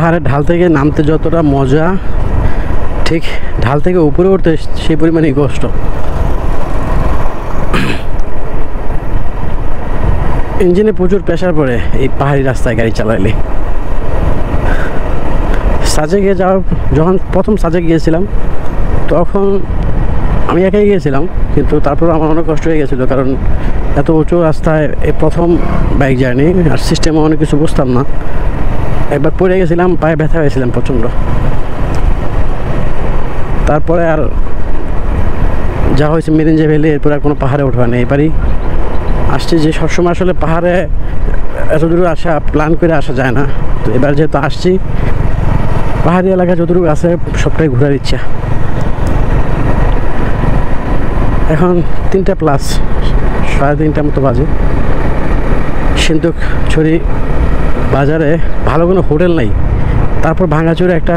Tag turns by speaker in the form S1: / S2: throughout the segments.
S1: পাহাড়ের ঢাল থেকে নামতে যতটা মজা, ঠিক ঢাল থেকে উপরে উঠতে সেই পরিমাণেই কষ্ট। ইঞ্জিনে প্রচুর প্রেশার পড়ে এই পাহাড়ি রাস্তায় গাড়ি চালাইলে। সাজেকে যখন প্রথম সাজেক গিয়েছিলাম তখন আমি একাই গিয়েছিলাম, কিন্তু তারপর আমার অনেক কষ্ট হয়ে গেছিলো, কারণ এত উঁচু রাস্তায় এই প্রথম বাইক জার্নি, আর সিস্টেমে অনেক কিছু বুঝতাম না। একবার পড়ে গেছিলাম, পায়ে ব্যথা হয়েছিলাম প্রচণ্ড। তারপরে আর যা হয়েছে মেরিঞ্জা ভ্যালি, এরপর আর কোনো পাহাড়ে ওঠা নেই। এবারই আসছি যে সবসময় আসলে পাহাড়ে এত দূর আসা প্ল্যান করে আসা যায় না, তো এবার যেহেতু আসছি পাহাড়ি এলাকা যতটুকু আছে সবটাই ঘোরার ইচ্ছা। এখন 3টা প্লাস, 3:30 মতো বাজে। সিন্ধুকছড়ি বাজারে ভালো কোনো হোটেল নাই, তারপর ভাঙাচুরে একটা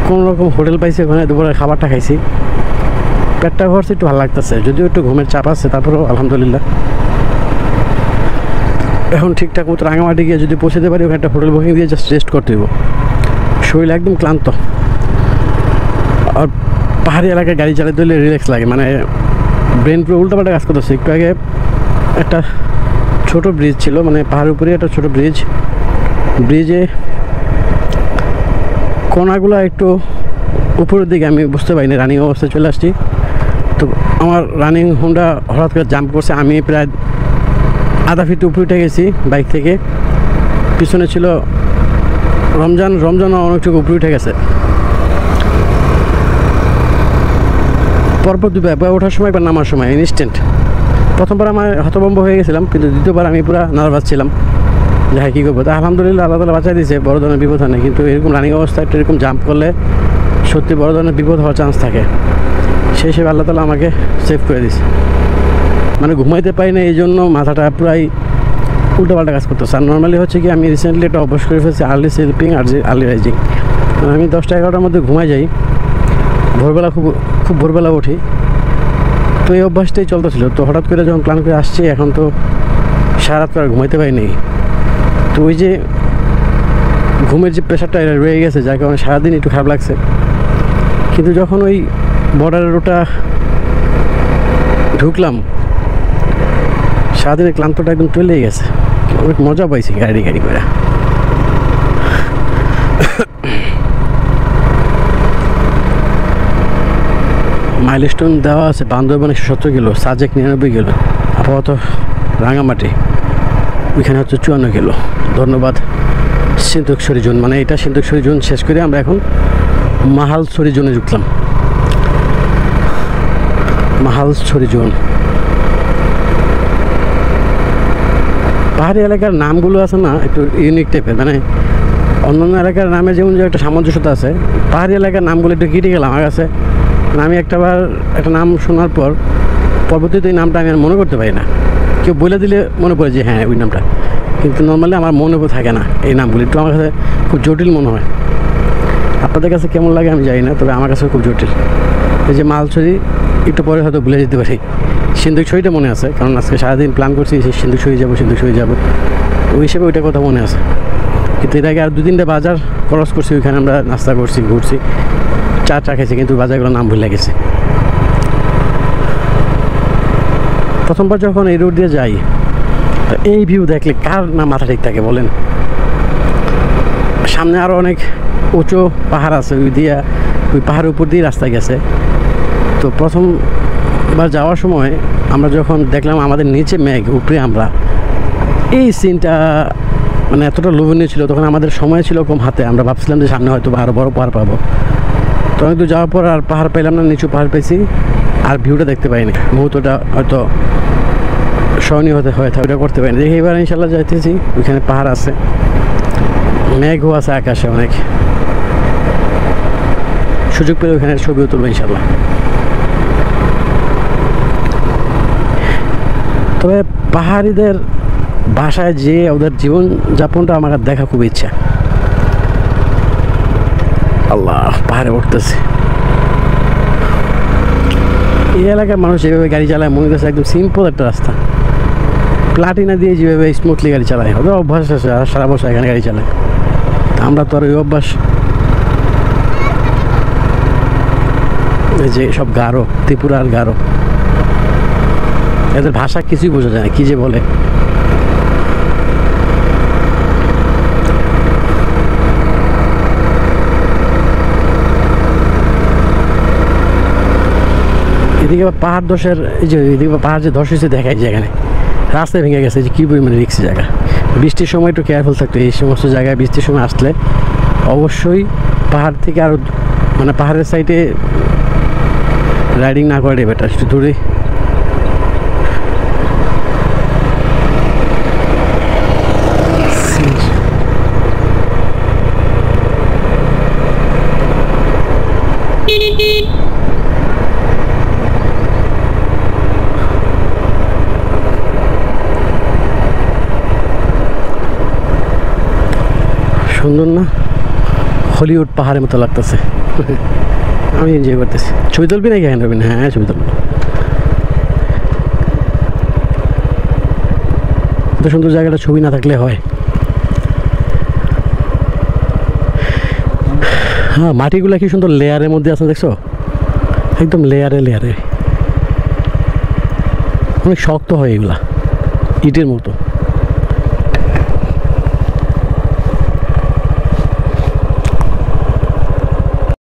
S1: কোনো রকম হোটেল পাইছি, ওখানে দুপুরের খাবারটা খাইছি, পেটটা ভরছে, একটু ভালো লাগতেছে, যদিও একটু ঘুমের চাপ আছে, তারপরেও আলহামদুলিল্লাহ। এখন ঠিকঠাক মতো রাঙামাটি গিয়ে যদি পৌঁছাতে পারি, ওখানে একটা হোটেল বুকিং দিয়ে জাস্ট রেস্ট করতে হইব, শরীর একদম ক্লান্ত। আর পাহাড়ি এলাকায় গাড়ি চালাতে হলে রিল্যাক্স লাগে, মানে ব্রেন পুরো উল্টাপাল্টা কাজ করতেছে। একটু আগে একটা ছোট ব্রিজ ছিল, মানে পাহাড়ের উপরে একটা ছোট ব্রিজে কোনাগুলো একটু উপরের দিকে আমি বুঝতে পারিনি, রানিং অবস্থায় চলে আসছি। তো আমার রানিং হোন্ডা হঠাৎ করে জাম্প করছে, আমি প্রায় আধা ফিট উপরে উঠে গেছি বাইক থেকে। পিছনে ছিল রমজানও অনেকটুকু উপরে উঠে গেছে। পরপর দুবার ওঠার সময় বা নামার সময় ইনস্ট্যান্ট। প্রথমবার আমার হতভম্ব হয়ে গেছিলাম, কিন্তু দ্বিতীয়বার আমি পুরো নার্ভাস ছিলাম যে হ্যাঁ কী করবো। তা আলহামদুলিল্লাহ আল্লাহ তাআলা বাঁচাই দিয়েছে, বড় ধরনের বিপদ হয় না। কিন্তু এরকম রানিং অবস্থায় একটা এরকম জাম্প করলে সত্যি বড় ধরনের বিপদ হওয়ার চান্স থাকে, সেই হিসেবে আল্লাহ তাআলা আমাকে সেভ করে দিয়েছে। মানে ঘুমাইতে পারি না, এই জন্য মাথাটা প্রায় উল্টোপাল্টা কাজ করতেছে। আর নর্মালি হচ্ছে কি, আমি রিসেন্টলি একটা অভ্যাস করে ফেলছি আর্লি স্লিপিং আর আর্লি রাইজিং। আমি 10টা-11টার মধ্যে ঘুমাই যাই, ভোরবেলা খুব ভোরবেলা উঠি, তো এই অভ্যাসটাই চলতেছিল। তো হঠাৎ করে যখন প্ল্যান করে আসছি, এখন তো সারা রাত আর ঘুমাইতে পারিনি। তো ওই যে ঘুমের যে প্রেশারটা এটা রয়ে গেছে, যার কারণে সারাদিন একটু খারাপ লাগছে। কিন্তু যখন ওই বর্ডারের রোডটা ঢুকলাম, সারাদিনের ক্লান্তটা একদম চলেই গেছে, অনেক মজা পাইছি গাড়ি করে। মাইলস্টোন দেওয়া আছে বান্দরবান 170 কিলো, সাজেক 99 কিলো, আপাতত রাঙামাটি ওইখানে হচ্ছে 54 কিলো। ধন্যবাদ সিন্ধুকছড়ি জোন, মানে এটা সিন্ধুকছড়ি জোন শেষ করে আমরা এখন মাহালছড়ি জোনে ঢুকলাম। মাহালছড়ি জোন পাহাড়ি এলাকার নামগুলো আছে না একটু ইউনিক টাইপের, মানে অন্যান্য এলাকার নামে যেমন যে একটা সামঞ্জস্যতা আছে, পাহাড়ি এলাকার নামগুলো একটু ক্রিটিক্যাল আমার কাছে। আমি একটাবার একটা নাম শোনার পর পরবর্তীতে এই নামটা আমি আর মনে করতে পারি না। কেউ বলে দিলে মনে পড়ে যে হ্যাঁ ওই নামটা, কিন্তু নর্মালি আমার মনে থাকে না এই নামগুলি। একটু আমার কাছে খুব জটিল মনে হয়। আপনাদের কাছে কেমন লাগে আমি জানি না, তবে আমার কাছে খুব জটিল। এই যে মালছড়ি একটু পরে হয়তো ভুলে যেতে পারি, সিন্ধুকছড়িটা মনে আছে, কারণ আজকে সারাদিন প্ল্যান করছি যে সিন্ধুকছড়ি যাবো, ওই হিসেবে ওইটা কথা মনে আছে। কিন্তু এর আগে আর 2-3টা বাজার ক্রস করছি, ওইখানে আমরা নাস্তা করছি, ঘুরছি, চা খেয়েছি, কিন্তু বাজারগুলোর নাম ভুলে গেছে। প্রথমবার যখন এই রোড দিয়ে যাই, এই ভিউ দেখলে কার না মাথা ঠিক থাকে বলেন। সামনে আরও অনেক উঁচু পাহাড় আছে, ওই পাহাড়ের উপর দিয়ে রাস্তা গেছে। তো প্রথমবার যাওয়ার সময় আমরা যখন দেখলাম আমাদের নিচে মেঘ, উপরে আমরা, এই সিনটা মানে এতটা লোভনীয় ছিল। তখন আমাদের সময় ছিল কম হাতে, আমরা ভাবছিলাম যে সামনে হয়তো আরও বড় পাহাড় পাবো। তো অনেক দূর যাওয়ার পর আর পাহাড় পেলাম না, নিচু পাহাড় পেয়েছি, আর ভিউটা দেখতে পাইনি। মুহূর্তটা হয়তো স্মরণীয় হয়ে থাকে, ওটা করতে পারিনি। দেখি এবার ইনশাল্লাহ যাইতেছি, ওইখানে পাহাড় আছে, মেঘও আছে আকাশে অনেক, সুযোগ পেলে ওইখানে ছবিও তুলবো ইনশাল্লাহ। তবে পাহাড়িদের বাসায় যে ওদের জীবনযাপনটা আমার দেখা খুব ইচ্ছা। আল্লাহ, পাহাড়ে উঠতেছে। এই এলাকার মানুষ যেভাবে গাড়ি চালায় মনে করছে একদম সিম্পল একটা রাস্তা, প্লাটিনা দিয়ে যেভাবে স্মুথলি গাড়ি চালায়, ওদের অভ্যাস আছে, সারা বছর এখানে গাড়ি চালায়। আমরা তো আর ওই অভ্যাস। এই যে সব গারো, ত্রিপুরার গারো, এদের ভাষা কিছুই বোঝা যায় না, কি যে বলে। এদিকে পাহাড় ধসের, এই যে এদিকে পাহাড় যে ধস হয়েছে দেখাই যায় এখানে, রাস্তায় ভেঙে গেছে, যে কী পরিমাণে রিক্সি জায়গা। বৃষ্টির সময় একটু কেয়ারফুল থাকতো এই সমস্ত জায়গায়। বৃষ্টির সময় আসলে অবশ্যই পাহাড় থেকে আরও, মানে পাহাড়ের সাইডে রাইডিং না করে বেটার, একটু দূরে। সুন্দর না, হলিউড পাহাড়ের মতো লাগতেছে। আমি এনজয় করতেছি। ছবি তুলবি নাকি? হ্যাঁ রবিন, হ্যাঁ ছবি তুলবো। এত সুন্দর জায়গাটা ছবি না থাকলে হয়। হ্যাঁ, মাটিগুলো কি সুন্দর লেয়ারের মধ্যে আছে, দেখছো? একদম লেয়ারে লেয়ারে, অনেক শক্ত হয় এগুলা, ইটের মতো।